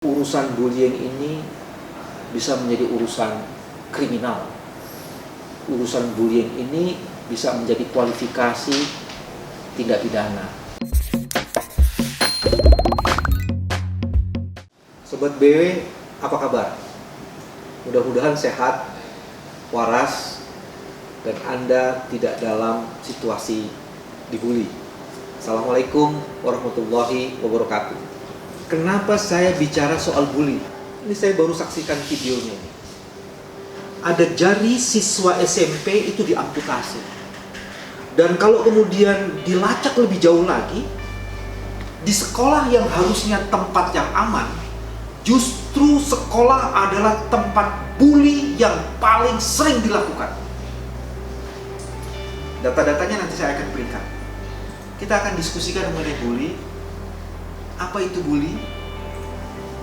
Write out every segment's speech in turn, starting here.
Urusan bullying ini bisa menjadi urusan kriminal. Urusan bullying ini bisa menjadi kualifikasi tindak pidana. Sobat BW, apa kabar? Mudah-mudahan sehat, waras, dan Anda tidak dalam situasi dibully. Assalamualaikum warahmatullahi wabarakatuh. Kenapa saya bicara soal bully? Ini saya baru saksikan videonya. Ada jari siswa SMP itu diamputasi. Dan kalau kemudian dilacak lebih jauh lagi, di sekolah yang harusnya tempat yang aman, justru sekolah adalah tempat bully yang paling sering dilakukan. Data-datanya nanti saya akan berikan. Kita akan diskusikan mengenai bully. Apa itu bully?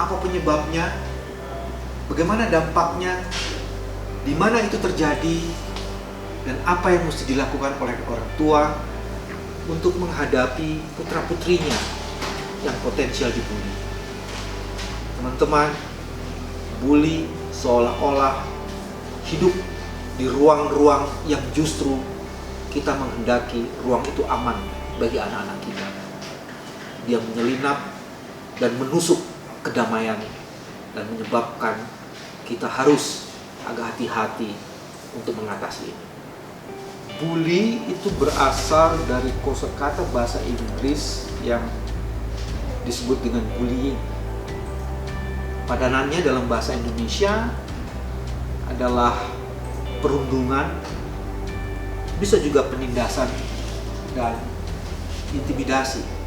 Apa penyebabnya? Bagaimana dampaknya? Di mana itu terjadi? Dan apa yang mesti dilakukan oleh orang tua untuk menghadapi putra-putrinya yang potensial dibully? Teman-teman, bully seolah-olah hidup di ruang-ruang yang justru kita menghendaki ruang itu aman bagi anak-anak kita. Dia menyelinap dan menusuk kedamaian dan menyebabkan kita harus agak hati-hati untuk mengatasi ini. Bully itu berasal dari kosakata bahasa Inggris yang disebut dengan bullying. Padanannya dalam bahasa Indonesia adalah perundungan, bisa juga penindasan dan intimidasi.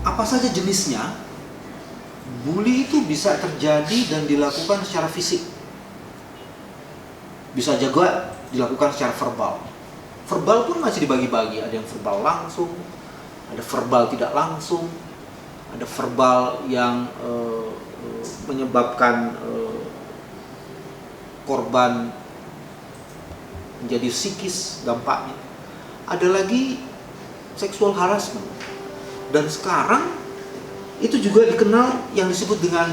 Apa saja jenisnya? Bully itu bisa terjadi dan dilakukan secara fisik. Bisa juga dilakukan secara verbal. Verbal pun masih dibagi-bagi. Ada yang verbal langsung, ada verbal tidak langsung, ada verbal yang menyebabkan korban menjadi psikis dampaknya. Ada lagi sexual harassment. Dan sekarang itu juga dikenal yang disebut dengan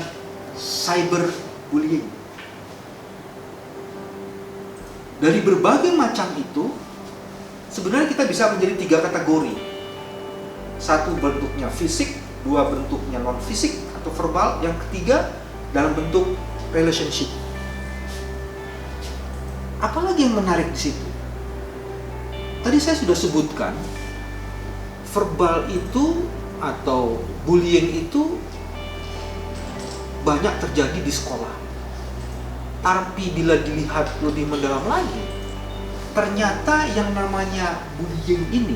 cyberbullying. Dari berbagai macam itu, sebenarnya kita bisa menjadi 3 kategori. 1 bentuknya fisik, 2 bentuknya non fisik atau verbal, yang ketiga dalam bentuk relationship. Apalagi yang menarik di situ? Tadi saya sudah sebutkan, verbal itu atau bullying itu banyak terjadi di sekolah. Tapi bila dilihat lebih mendalam lagi, ternyata yang namanya bullying ini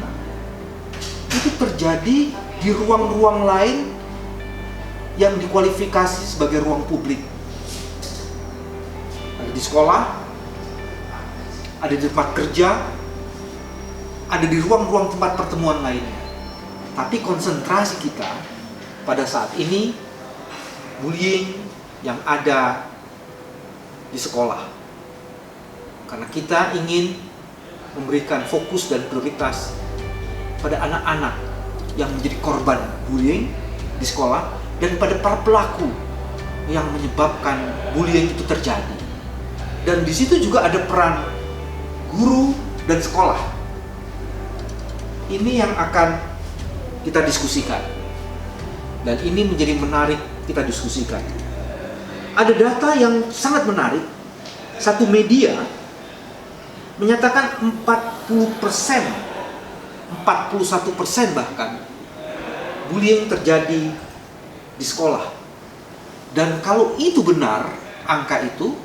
itu terjadi di ruang-ruang lain yang dikualifikasi sebagai ruang publik. Ada di sekolah, ada di tempat kerja, ada di ruang-ruang tempat pertemuan lainnya. Tapi konsentrasi kita pada saat ini bullying yang ada di sekolah. Karena kita ingin memberikan fokus dan prioritas pada anak-anak yang menjadi korban bullying di sekolah dan pada para pelaku yang menyebabkan bullying itu terjadi. Dan di situ juga ada peran guru dan sekolah. Ini yang akan kita diskusikan, dan ini menjadi menarik kita diskusikan. Ada data yang sangat menarik. Satu media menyatakan 40%, 41% bahkan bullying terjadi di sekolah. Dan kalau itu benar, angka itu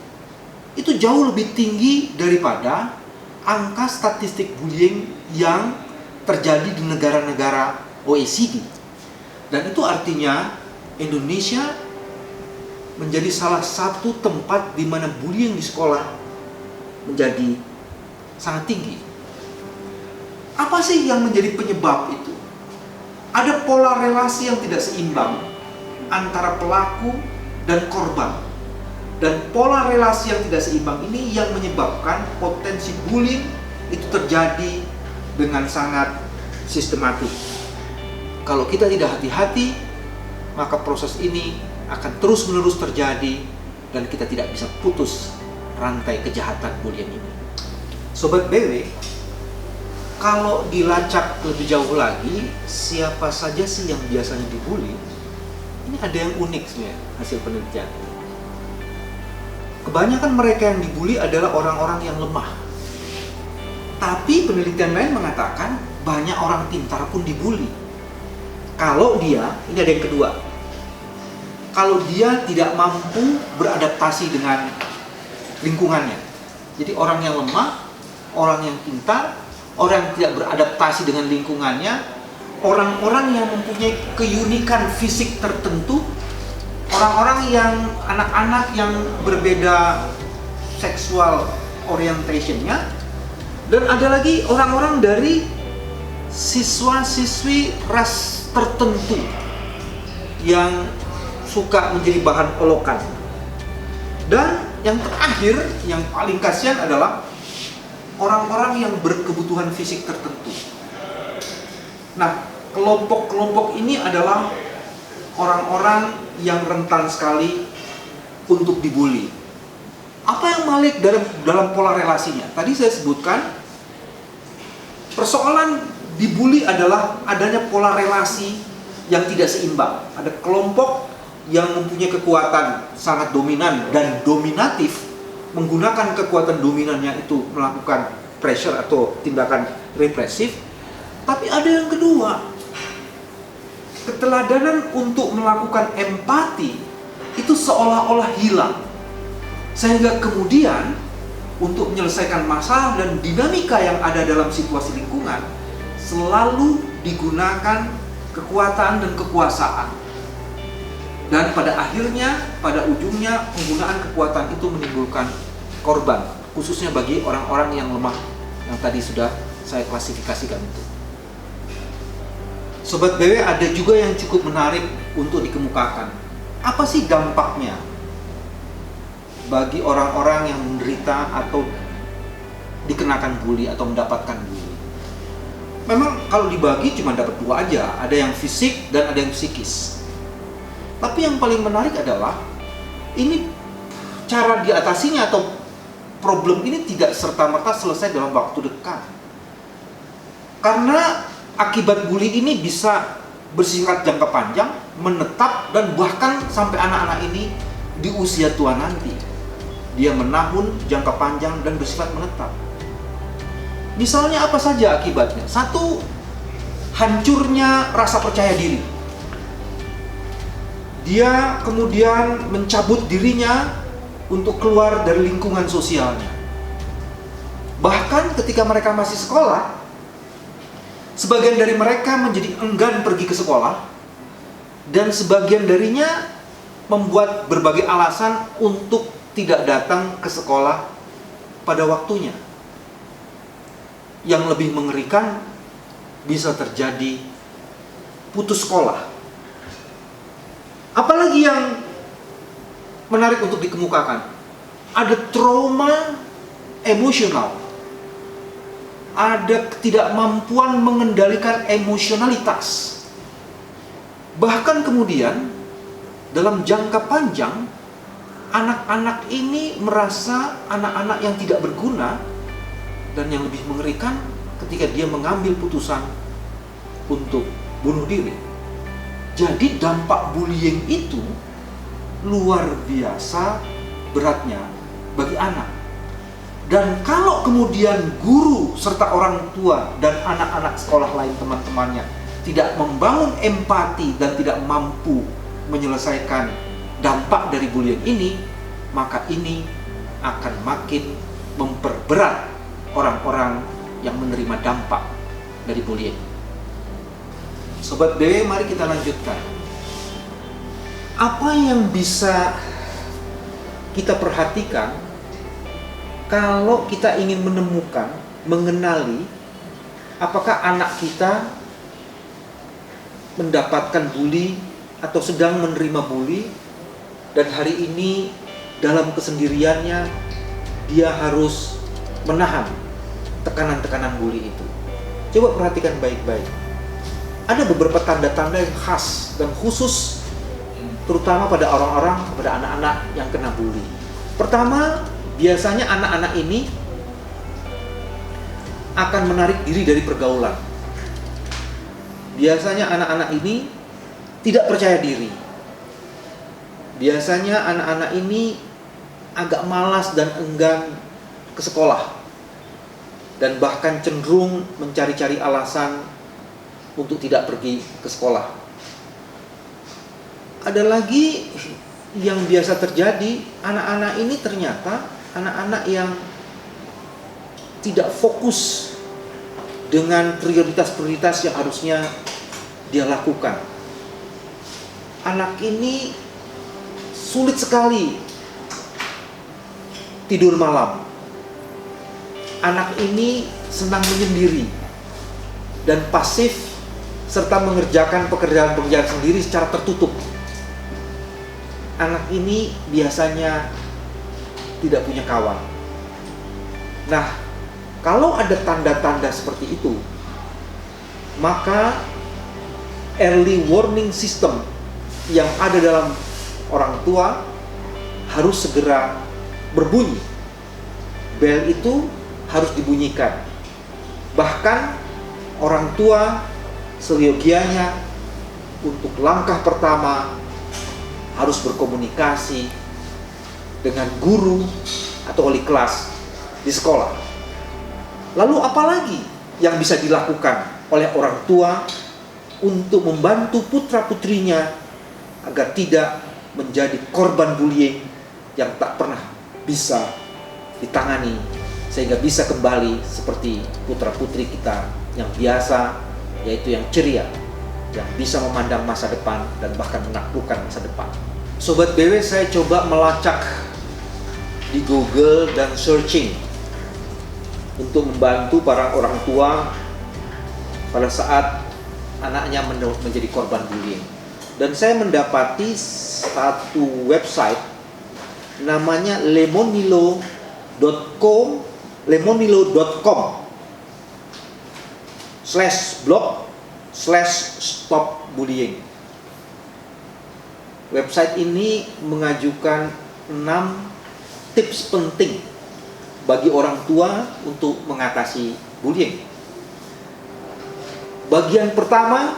jauh lebih tinggi daripada angka statistik bullying yang terjadi di negara-negara OECD. Dan itu artinya Indonesia menjadi salah satu tempat di mana bullying di sekolah menjadi sangat tinggi. Apa sih yang menjadi penyebab itu? Ada pola relasi yang tidak seimbang antara pelaku dan korban. Dan pola relasi yang tidak seimbang ini yang menyebabkan potensi bullying itu terjadi dengan sangat sistematik. Kalau kita tidak hati-hati, maka proses ini akan terus-menerus terjadi dan kita tidak bisa putus rantai kejahatan bullying ini. Sobat BW, kalau dilacak lebih jauh lagi, siapa saja sih yang biasanya dibully? Ini ada yang unik sebenarnya hasil penelitian. Kebanyakan mereka yang dibully adalah orang-orang yang lemah. Tapi penelitian lain mengatakan banyak orang pintar pun dibully. Kalau dia, ini ada yang kedua, kalau dia tidak mampu beradaptasi dengan lingkungannya. Jadi orang yang lemah, orang yang pintar, orang yang tidak beradaptasi dengan lingkungannya, orang-orang yang mempunyai keunikan fisik tertentu, orang-orang yang anak-anak yang berbeda seksual orientationnya, dan ada lagi orang-orang dari siswa-siswi ras tertentu yang suka menjadi bahan olokan. Dan yang terakhir, yang paling kasihan adalah orang-orang yang berkebutuhan fisik tertentu. Nah, kelompok-kelompok ini adalah orang-orang yang rentan sekali untuk dibully. Apa yang balik dalam pola relasinya? Tadi saya sebutkan, persoalan dibully adalah adanya pola relasi yang tidak seimbang. Ada kelompok yang mempunyai kekuatan sangat dominan dan dominatif, menggunakan kekuatan dominannya itu melakukan pressure atau tindakan represif. Tapi ada yang kedua, keteladanan untuk melakukan empati itu seolah-olah hilang, sehingga kemudian untuk menyelesaikan masalah dan dinamika yang ada dalam situasi lingkungan selalu digunakan kekuatan dan kekuasaan. Dan pada akhirnya, pada ujungnya, penggunaan kekuatan itu menimbulkan korban, khususnya bagi orang-orang yang lemah yang tadi sudah saya klasifikasikan itu. Sobat BW, ada juga yang cukup menarik untuk dikemukakan. Apa sih dampaknya bagi orang-orang yang menderita atau dikenakan bully atau mendapatkan bully? Memang kalau dibagi cuma dapat dua aja, ada yang fisik dan ada yang psikis. Tapi yang paling menarik adalah ini cara diatasinya atau problem ini tidak serta-merta selesai dalam waktu dekat. Karena akibat bully ini bisa bersifat jangka panjang, menetap, dan bahkan sampai anak-anak ini di usia tua nanti. Dia menahun jangka panjang dan bersifat menetap. Misalnya apa saja akibatnya? Satu, hancurnya rasa percaya diri. Dia kemudian mencabut dirinya untuk keluar dari lingkungan sosialnya. Bahkan ketika mereka masih sekolah, sebagian dari mereka menjadi enggan pergi ke sekolah, dan sebagian darinya membuat berbagai alasan untuk tidak datang ke sekolah pada waktunya. Yang lebih mengerikan, bisa terjadi putus sekolah. Apalagi yang menarik untuk dikemukakan, ada trauma emosional, ada ketidakmampuan mengendalikan emosionalitas. Bahkan kemudian dalam jangka panjang, anak-anak ini merasa anak-anak yang tidak berguna, dan yang lebih mengerikan ketika dia mengambil putusan untuk bunuh diri. Jadi dampak bullying itu luar biasa beratnya bagi anak. Dan kalau kemudian guru serta orang tua dan anak-anak sekolah lain, teman-temannya, tidak membangun empati dan tidak mampu menyelesaikan dampak dari bullying ini, maka ini akan makin memperberat orang-orang yang menerima dampak dari bullying. Sobat BW, mari kita lanjutkan. Apa yang bisa kita perhatikan kalau kita ingin menemukan, mengenali apakah anak kita mendapatkan bully atau sedang menerima bully, dan hari ini dalam kesendiriannya dia harus menahan tekanan-tekanan bully itu. Coba perhatikan baik-baik. ada beberapa tanda-tanda yang khas dan khusus, terutama pada orang-orang, pada anak-anak yang kena bully. Pertama, biasanya anak-anak ini akan menarik diri dari pergaulan. Biasanya anak-anak ini tidak percaya diri. Biasanya anak-anak ini agak malas dan enggan ke sekolah, dan bahkan cenderung mencari-cari alasan untuk tidak pergi ke sekolah. Ada lagi yang biasa terjadi, anak-anak ini ternyata anak-anak yang tidak fokus dengan prioritas-prioritas yang harusnya dia lakukan. Anak ini sulit sekali tidur malam. Anak ini senang menyendiri dan pasif, serta mengerjakan pekerjaan-pekerjaan sendiri secara tertutup. Anak ini biasanya tidak punya kawan. Nah, kalau ada tanda-tanda seperti itu, maka early warning system yang ada dalam orang tua harus segera berbunyi. Bel itu harus dibunyikan. Bahkan orang tua seyogianya untuk langkah pertama harus berkomunikasi dengan guru atau wali kelas di sekolah. Lalu apalagi yang bisa dilakukan oleh orang tua untuk membantu putra-putrinya agar tidak menjadi korban bullying yang tak pernah bisa ditangani, sehingga bisa kembali seperti putra-putri kita yang biasa, yaitu yang ceria, yang bisa memandang masa depan dan bahkan menaklukkan masa depan. Sobat BW, saya coba melacak di Google dan searching untuk membantu para orang tua pada saat anaknya menjadi korban bullying. Dan saya mendapati satu website namanya lemonilo.com/blog/stop-bullying. Website ini mengajukan 6 tips penting bagi orang tua untuk mengatasi bullying. Bagian pertama,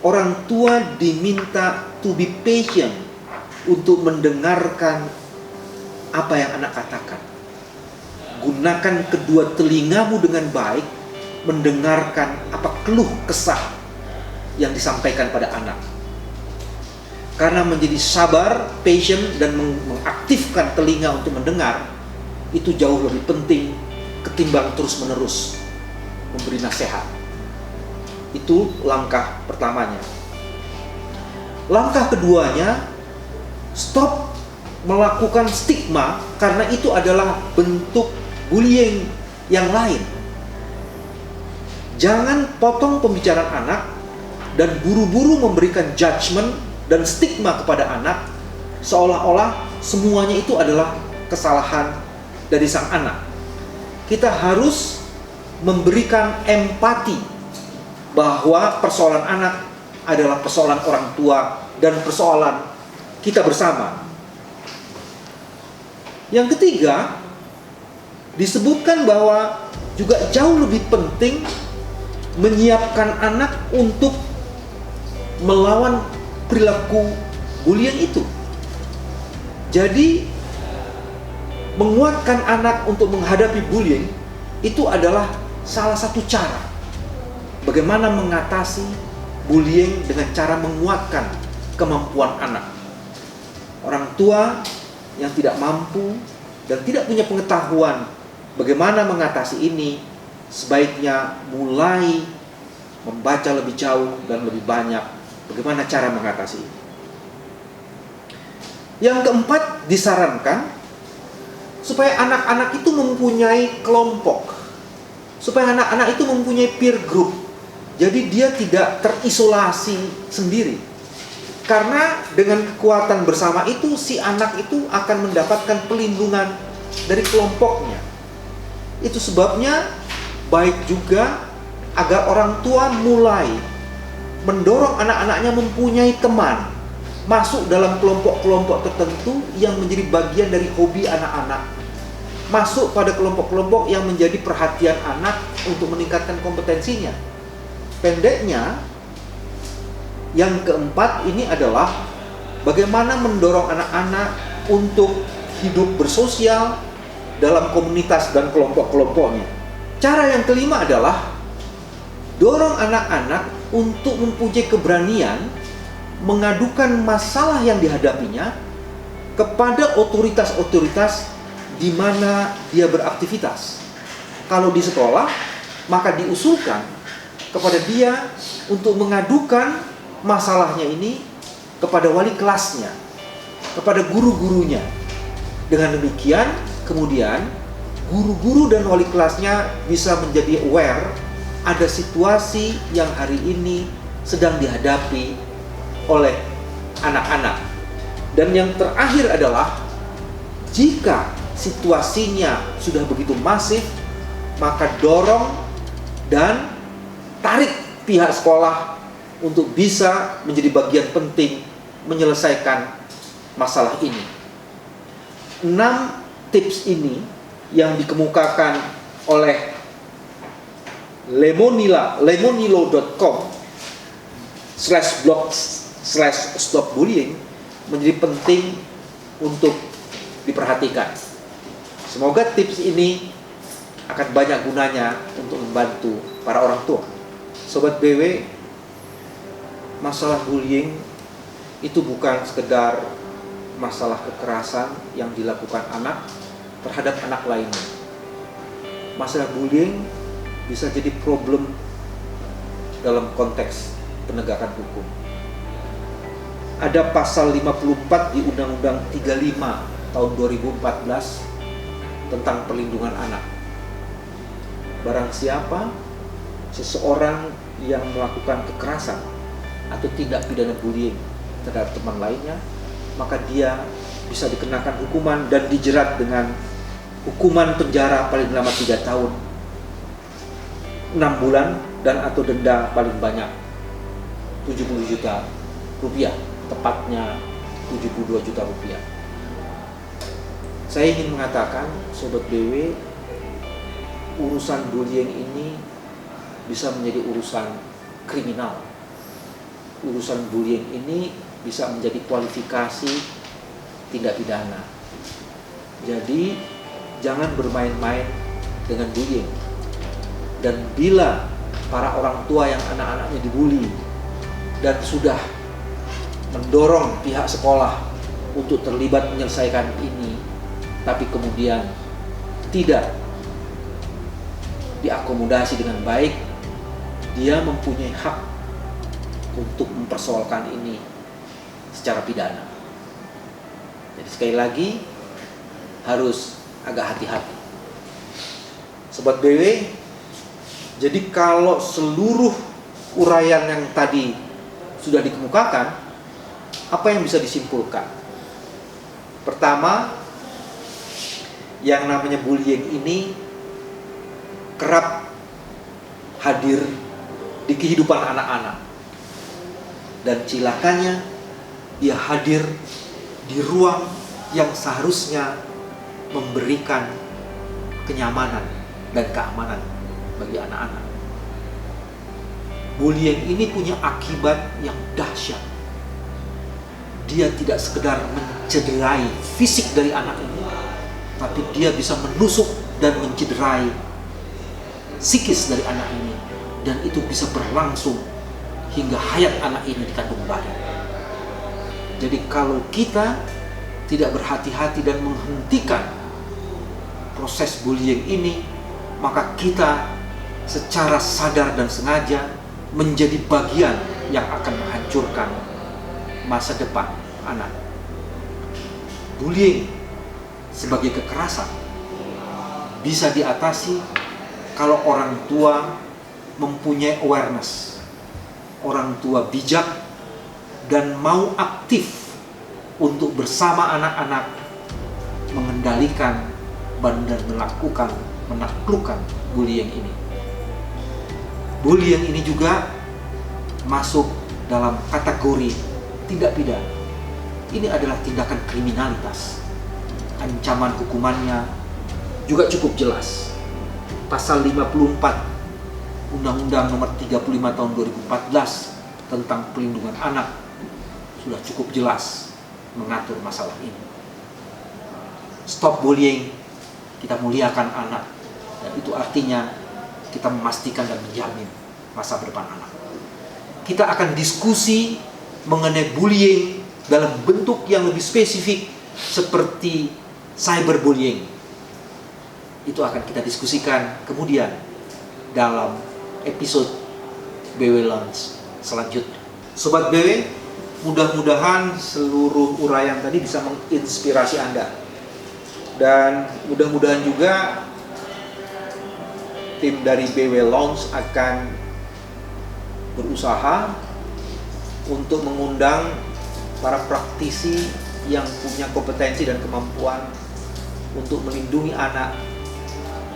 orang tua diminta to be patient untuk mendengarkan apa yang anak katakan. Gunakan kedua telingamu dengan baik mendengarkan apa keluh kesah yang disampaikan pada anak. Karena menjadi sabar, patient, dan mengaktifkan telinga untuk mendengar itu jauh lebih penting ketimbang terus-menerus memberi nasihat. Itu langkah pertamanya. Langkah keduanya, stop melakukan stigma, karena itu adalah bentuk bullying yang lain. Jangan potong pembicaraan anak dan buru-buru memberikan judgement dan stigma kepada anak, seolah-olah semuanya itu adalah kesalahan dari sang anak. Kita harus memberikan empati bahwa persoalan anak adalah persoalan orang tua dan persoalan kita bersama. Yang ketiga, disebutkan bahwa juga jauh lebih penting menyiapkan anak untuk melawan perilaku bullying itu. Jadi menguatkan anak untuk menghadapi bullying itu adalah salah satu cara bagaimana mengatasi bullying dengan cara menguatkan kemampuan anak. Orang tua yang tidak mampu dan tidak punya pengetahuan bagaimana mengatasi ini, sebaiknya mulai membaca lebih jauh dan lebih banyak bagaimana cara mengatasi ini. Yang keempat, disarankan supaya anak-anak itu mempunyai kelompok, supaya anak-anak itu mempunyai peer group. Jadi dia tidak terisolasi sendiri. Karena dengan kekuatan bersama itu, si anak itu akan mendapatkan pelindungan dari kelompoknya. Itu sebabnya baik juga agar orang tua mulai mendorong anak-anaknya mempunyai teman, masuk dalam kelompok-kelompok tertentu yang menjadi bagian dari hobi anak-anak, masuk pada kelompok-kelompok yang menjadi perhatian anak untuk meningkatkan kompetensinya. Pendeknya, yang keempat ini adalah bagaimana mendorong anak-anak untuk hidup bersosial dalam komunitas dan kelompok-kelompoknya. Cara yang kelima adalah dorong anak-anak untuk mempunyai keberanian mengadukan masalah yang dihadapinya kepada otoritas-otoritas di mana dia beraktivitas. Kalau di sekolah, maka diusulkan kepada dia untuk mengadukan masalahnya ini kepada wali kelasnya, kepada guru-gurunya. Dengan demikian, kemudian guru-guru dan wali kelasnya bisa menjadi aware ada situasi yang hari ini sedang dihadapi oleh anak-anak. Dan yang terakhir adalah jika situasinya sudah begitu masif, maka dorong dan tarik pihak sekolah untuk bisa menjadi bagian penting menyelesaikan masalah ini. 6 tips ini yang dikemukakan oleh lemonilo.com/blog/stop-bullying menjadi penting untuk diperhatikan. Semoga tips ini akan banyak gunanya untuk membantu para orang tua. Sobat BW, masalah bullying itu bukan sekedar masalah kekerasan yang dilakukan anak terhadap anak lainnya. Masalah bullying bisa jadi problem dalam konteks penegakan hukum. Ada pasal 54 di Undang-Undang 35 tahun 2014 tentang perlindungan anak. Barang siapa seseorang yang melakukan kekerasan atau tindak pidana bullying terhadap teman lainnya, maka dia bisa dikenakan hukuman dan dijerat dengan hukuman penjara paling lama 3 tahun, 6 bulan, dan atau denda paling banyak 70 juta rupiah, tepatnya 72 juta rupiah. Saya ingin mengatakan, Sobat BW, urusan bullying ini bisa menjadi urusan kriminal. Urusan bullying ini bisa menjadi kualifikasi tindak pidana. Jadi jangan bermain-main dengan bullying. Dan bila para orang tua yang anak-anaknya dibully dan sudah mendorong pihak sekolah untuk terlibat menyelesaikan ini, tapi kemudian tidak diakomodasi dengan baik, dia mempunyai hak untuk mempersoalkan ini secara pidana. Jadi sekali lagi harus agak hati-hati. Sobat BW, jadi kalau seluruh uraian yang tadi sudah dikemukakan, apa yang bisa disimpulkan? Pertama, yang namanya bullying ini kerap hadir di kehidupan anak-anak. Dan cilakanya, ia hadir di ruang yang seharusnya memberikan kenyamanan dan keamanan bagi anak-anak. Bullying ini punya akibat yang dahsyat. Dia tidak sekedar mencederai fisik dari anak ini, tapi dia bisa menusuk dan mencederai psikis dari anak ini, dan itu bisa berlangsung hingga hayat anak ini di kandung bayi. Jadi kalau kita tidak berhati-hati dan menghentikan proses bullying ini, maka kita secara sadar dan sengaja menjadi bagian yang akan menghancurkan masa depan anak. Bullying sebagai kekerasan bisa diatasi kalau orang tua mempunyai awareness, orang tua bijak dan mau aktif untuk bersama anak-anak mengendalikan dan menaklukkan bullying ini. Bullying ini juga masuk dalam kategori tindak pidana. Ini adalah tindakan kriminalitas. Ancaman hukumannya juga cukup jelas. Pasal 54 Undang-Undang Nomor 35 Tahun 2014 tentang Perlindungan Anak sudah cukup jelas mengatur masalah ini. Stop bullying, kita muliakan anak. Dan itu artinya kita memastikan dan menjamin masa depan anak. Kita akan diskusi mengenai bullying dalam bentuk yang lebih spesifik seperti cyberbullying. Itu akan kita diskusikan kemudian dalam episode BW Lounge selanjutnya. Sobat BW, mudah-mudahan seluruh uraian tadi bisa menginspirasi Anda. Dan mudah-mudahan juga tim dari BW Lounge akan berusaha untuk mengundang para praktisi yang punya kompetensi dan kemampuan untuk melindungi anak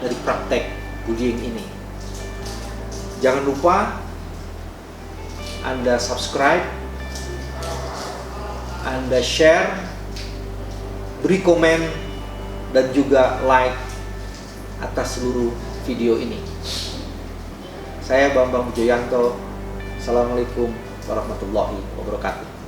dari praktek bullying ini. Jangan lupa Anda subscribe, Anda share, beri komen, dan juga like atas seluruh video ini. Saya Bambang Wijoyanto. Assalamualaikum warahmatullahi wabarakatuh.